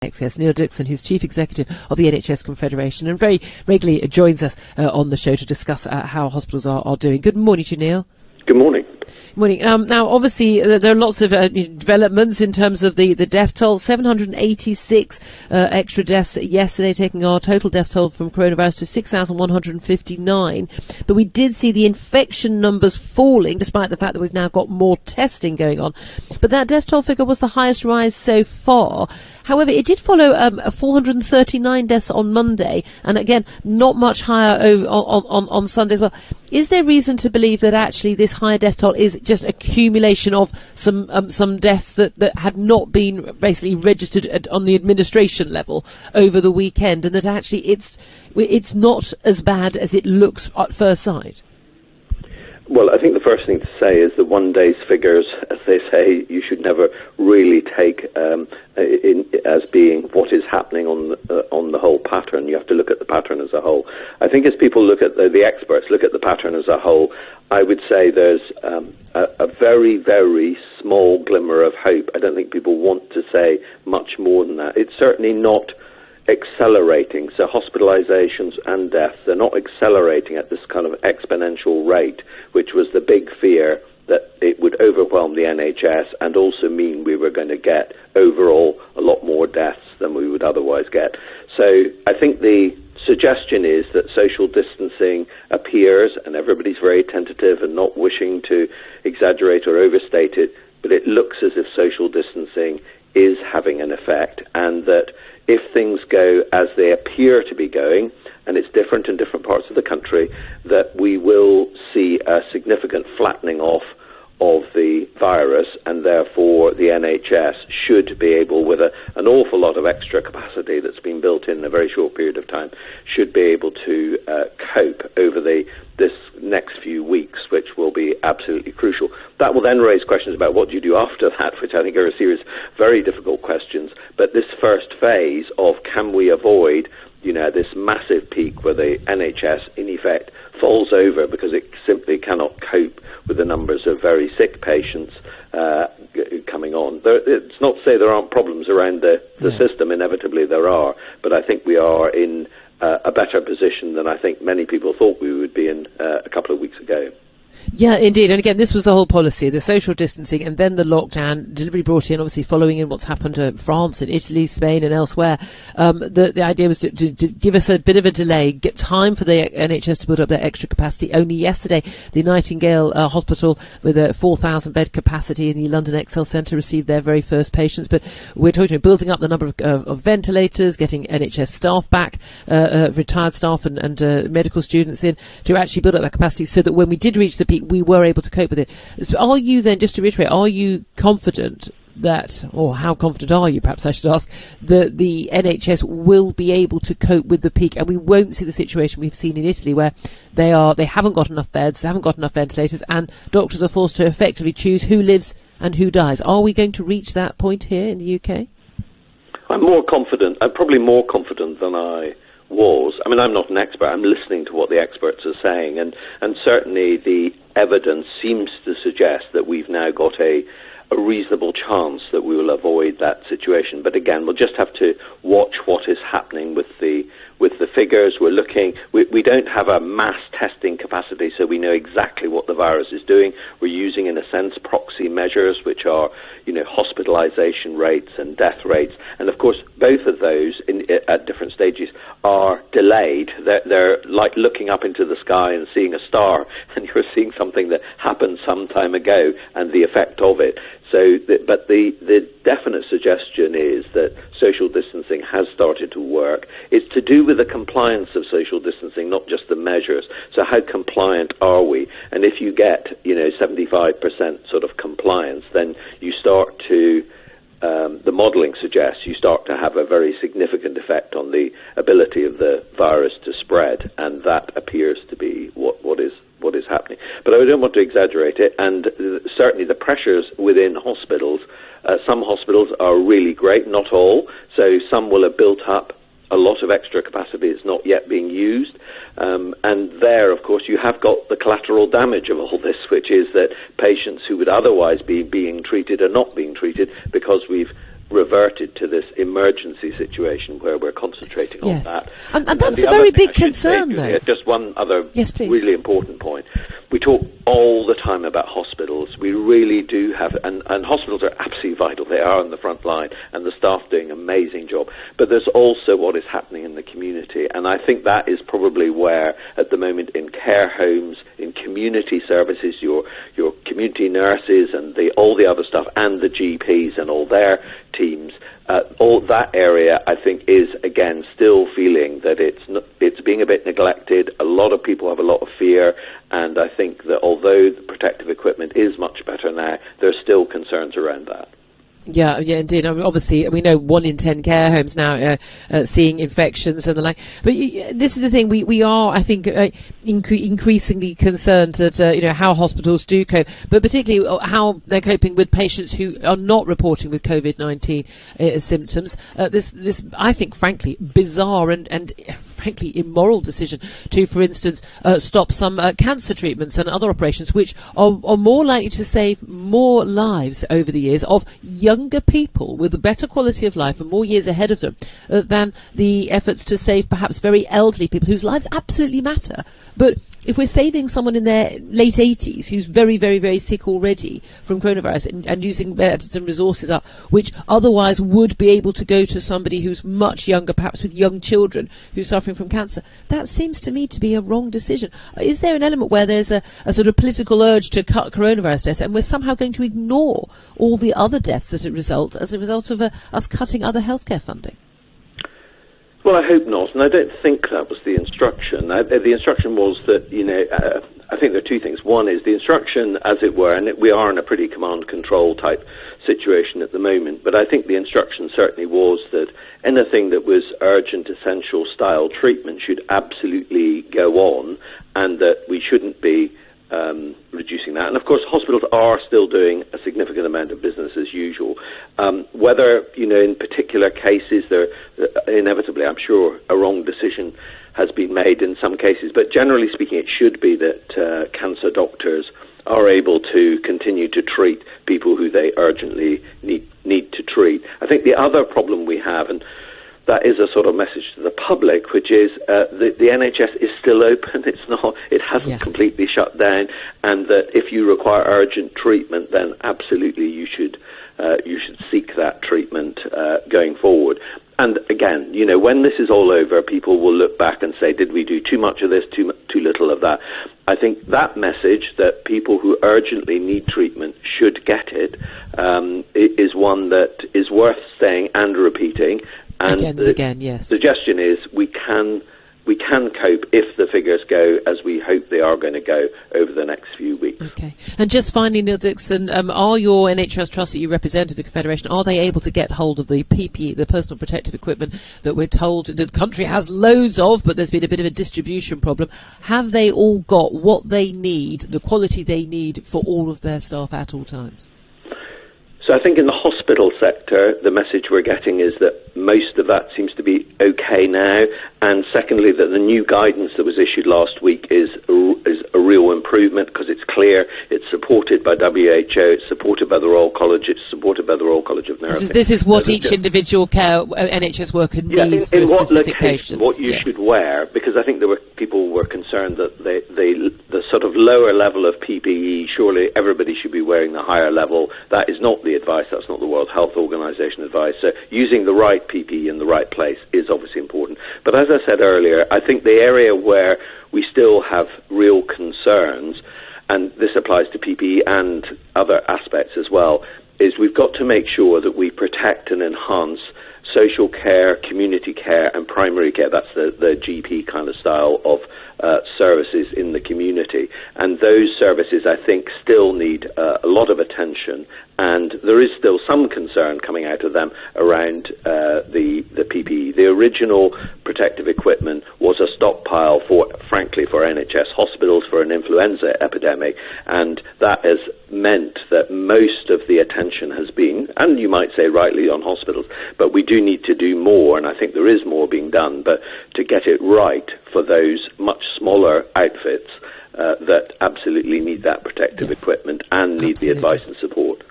Yes, Niall Dickson, who's Chief Executive of the NHS Confederation, and very regularly joins us on the show to discuss how hospitals are doing. Good morning to you, Neil. Good morning. Morning. Now, obviously, there are lots of developments in terms of the death toll. 786 extra deaths yesterday, taking our total death toll from coronavirus to 6,159. But we did see the infection numbers falling, despite the fact that we've now got more testing going on. But that death toll figure was the highest rise so far. However, it did follow 439 deaths on Monday, and again, not much higher on Sunday as well. Is there reason to believe that actually this higher death toll is just accumulation of some deaths that have not been basically registered on the administration level over the weekend, and that actually it's not as bad as it looks at first sight? Well, I think the first thing to say is that one day's figures, as they say, you should never really take as being what is happening on the whole pattern. You have to look at the pattern as a whole. I think as people look at the experts look at the pattern as a whole, I would say there's a very, very small glimmer of hope. I don't think people want to say much more than that. It's certainly not accelerating. So hospitalizations and deaths, they're not accelerating at this kind of exponential rate, which was the big fear that it would overwhelm the NHS and also mean we were going to get overall a lot more deaths than we would otherwise get. So I think the suggestion is that social distancing appears, and everybody's very tentative and not wishing to exaggerate or overstate it, but it looks as if social distancing is having an effect, and that if things go as they appear to be going, and it's different in different parts of the country, that we will see a significant flattening off of the virus, and therefore the NHS should be able, with an awful lot of extra capacity that's been built in a very short period of time, should be able to cope over this next few weeks, which will be absolutely crucial. That will then raise questions about what do you do after that, which I think are a series of very difficult questions. But this first phase of can we avoid this massive peak where the NHS, in effect, falls over because it simply cannot cope with the numbers of very sick patients coming on. It's not to say there aren't problems around the system. Inevitably there are. But I think we are in a better position than I think many people thought we would be in a couple of weeks ago. Yeah, indeed. And again, this was the whole policy, the social distancing and then the lockdown, deliberately brought in, obviously following in what's happened to France and Italy, Spain and elsewhere. The idea was to give us a bit of a delay, get time for the NHS to build up their extra capacity. Only yesterday, the Nightingale Hospital, with a 4,000 bed capacity in the London Excel Centre, received their very first patients. But we're talking about building up the number of ventilators, getting NHS staff back, retired staff and medical students in, to actually build up that capacity so that when we did reach the peak, we were able to cope with it. So are you then, just to reiterate, are you confident that, or how confident are you, perhaps I should ask, that the NHS will be able to cope with the peak and we won't see the situation we've seen in Italy where they haven't got enough beds, they haven't got enough ventilators, and doctors are forced to effectively choose who lives and who dies? Are we going to reach that point here in the UK? I'm more confident. I'm probably more confident than I was. I mean, I'm not an expert. I'm listening to what the experts are saying, and certainly the evidence seems to suggest that we've now got a reasonable chance that we will avoid that situation. But again, we'll just have to watch what is happening with the figures. We're looking. We don't have a mass testing capacity, so we know exactly what the virus is doing. We're using, in a sense, proxy measures, which are hospitalization rates and death rates, and of course both of those at different stages are delayed. They're like looking up into the sky and seeing a star, and you're seeing something that happened some time ago and the effect of it. So, but the definite suggestion is that social distancing has started to work. It's to do with the compliance of social distancing, not just the measures. So how compliant are we? And if you get 75% sort of compliance, then you start to the modelling suggests you start to have a very significant effect on the ability of the virus to spread, and that appears to be what is happening. But I don't want to exaggerate it, and certainly the pressures within hospitals, some hospitals are really great, not all, so some will have built up a lot of extra capacity that's not yet being used. And there, of course, you have got the collateral damage of all this, which is that patients who would otherwise be being treated are not being treated because we've reverted to this emergency situation where we're concentrating on that. And that's a very big concern, though. Just one other really important point. We talk all the time about hospitals. We really do have, and hospitals are absolutely vital. They are on the front line, and the staff doing an amazing job. But there's also what is happening in the community, and I think that is probably where, at the moment, in care homes, in community services, your community nurses and all the other stuff, and the GPs and all their teams, all that area, I think, is again still feeling that it's being a bit neglected. A lot of people have a lot of fear, and I think that although the protective equipment is much better now, there's still concerns around that. Yeah, indeed. I mean, obviously, we know 1 in 10 care homes now seeing infections and the like. But this is the thing. We are, I think, increasingly concerned that how hospitals do cope, but particularly how they're coping with patients who are not reporting with COVID-19 symptoms. This, I think, frankly, bizarre and frankly immoral decision to, for instance, stop some cancer treatments and other operations, which are more likely to save more lives over the years of younger people with a better quality of life and more years ahead of them than the efforts to save perhaps very elderly people whose lives absolutely matter. But if we're saving someone in their late 80s who's very, very, very sick already from coronavirus and using some resources up, which otherwise would be able to go to somebody who's much younger, perhaps with young children who's suffering from cancer, that seems to me to be a wrong decision. Is there an element where there's a sort of political urge to cut coronavirus deaths, and we're somehow going to ignore all the other deaths that result as a result of us cutting other healthcare funding? Well, I hope not, and I don't think that was the instruction. The instruction was that, I think there are two things. One is the instruction, as it were, and we are in a pretty command-control type situation at the moment, but I think the instruction certainly was that anything that was urgent, essential style treatment should absolutely go on, and that we shouldn't be reducing that. And of course, hospitals are still doing a significant amount of business as usual. Whether, in particular cases, there inevitably, I'm sure, a wrong decision has been made in some cases, but generally speaking, it should be that cancer doctors are able to continue to treat people who they urgently need to treat. I think the other problem we have, and that is a sort of message to the public, which is the NHS is still open. It hasn't completely shut down, and that if you require urgent treatment, then absolutely you should seek that treatment going forward. And again, when this is all over, people will look back and say, did we do too much of this, too little of that? I think that message that people who urgently need treatment should get it is one that is worth saying and repeating. And again, yes. The suggestion is we can cope if the figures go as we hope they are going to go over the next few weeks. Okay. And just finally, Niall Dickson, are your NHS trusts that you represent at the Confederation, are they able to get hold of the PPE, the personal protective equipment that we're told that the country has loads of, but there's been a bit of a distribution problem? Have they all got what they need, the quality they need for all of their staff at all times? So I think in the hospital sector, the message we're getting is that most of that seems to be okay now. And secondly, that the new guidance that was issued last week is a real improvement because it's clear, it's supported by WHO, it's supported by the Royal College, it's supported by the Royal College of Nursing. This is what each individual NHS worker needs for specific patients. What you should wear, because I think people were concerned that the sort of lower level of PPE, surely everybody should be wearing the higher level. That is not the advice, that's not the World Health Organization advice. So using the right PPE in the right place is obviously important. But as I said earlier, I think the area where we still have real concerns, and this applies to PPE and other aspects as well, is we've got to make sure that we protect and enhance social care, community care and primary care. That's the GP kind of style of services in the community. And those services, I think, still need a lot of attention, and there is still some concern coming out of them around the PPE. The original protective equipment was a stockpile for NHS hospitals for an influenza epidemic, and that has meant that most of the attention has been, and you might say rightly, on hospitals, but we do need to do more, and I think there is more being done, but to get it right for those much smaller outfits that absolutely need that protective equipment and need the advice and support.